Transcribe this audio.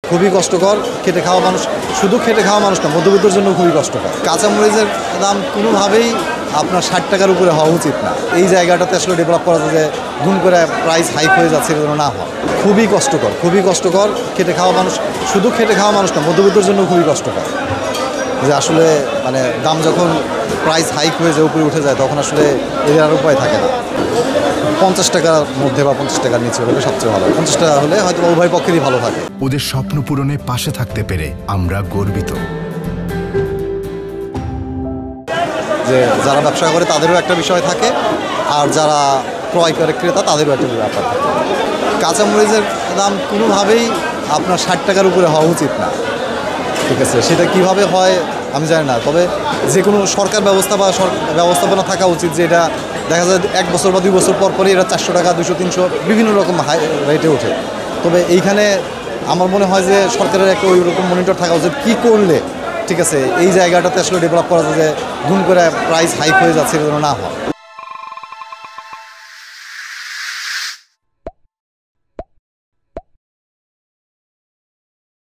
খুবই কষ্টকর। খেটে খাওয়া মানুষ, শুধু খেটে খাওয়া মানুষ না, মধ্যবিত্তের জন্য খুবই কষ্টকর। কাঁচামরিচের দাম কোনোভাবেই আপনার 60 টাকার উপরে হওয়া উচিত না। এই জায়গাটাতে আসলে ডেভেলপ করা যায় যে ধুম করে প্রাইস হাইক হয়ে যাচ্ছে, এগুলো না হয়। খুবই কষ্টকর, খুবই কষ্টকর। খেটে খাওয়া মানুষ, শুধু খেটে খাওয়া মানুষ না, মধ্যবিত্তের জন্য খুবই কষ্টকর। যে আসলে মানে দাম যখন প্রাইস হাইক হয়ে যায়, উপরে উঠে যায়, তখন আসলে এর আর উপায় থাকে না। 50 টাকার মধ্যে বা 50 টাকার নিচে হলে সবচেয়ে ভালো। 50 টাকা হলে হয়তো উভয় পক্ষেরই ভালো থাকে। ওদের স্বপ্ন পূরণে পাশে থাকতে পেরে আমরা গর্বিত। যে যারা ব্যবসা করে তাদেরও একটা বিষয় থাকে, আর যারা ক্রয় করে ক্রেতা তাদেরও একটা ব্যাপার থাকে। কাঁচামরিচের দাম কোনোভাবেই আপনার 60 টাকার উপরে হওয়া উচিত না, ঠিক আছে। সেটা কিভাবে হয় আমি জানি না, তবে যে কোনো সরকার ব্যবস্থা বা ব্যবস্থাপনা থাকা উচিত যে এটা দেখা যায় 1 বছর বা 2 বছর পর পরই এটা 400 টাকা, 200, 300 বিভিন্ন রকম হাই রেটে ওঠে। তবে এইখানে আমার মনে হয় যে সরকারের একটা ওই রকম মনিটর থাকা উচিত, কী করলে ঠিক আছে এই জায়গাটাতে আসলে ডেভেলপ করা যায় যে ধুম করে প্রাইস হাইক হয়ে যাচ্ছে, এগুলো না হয়।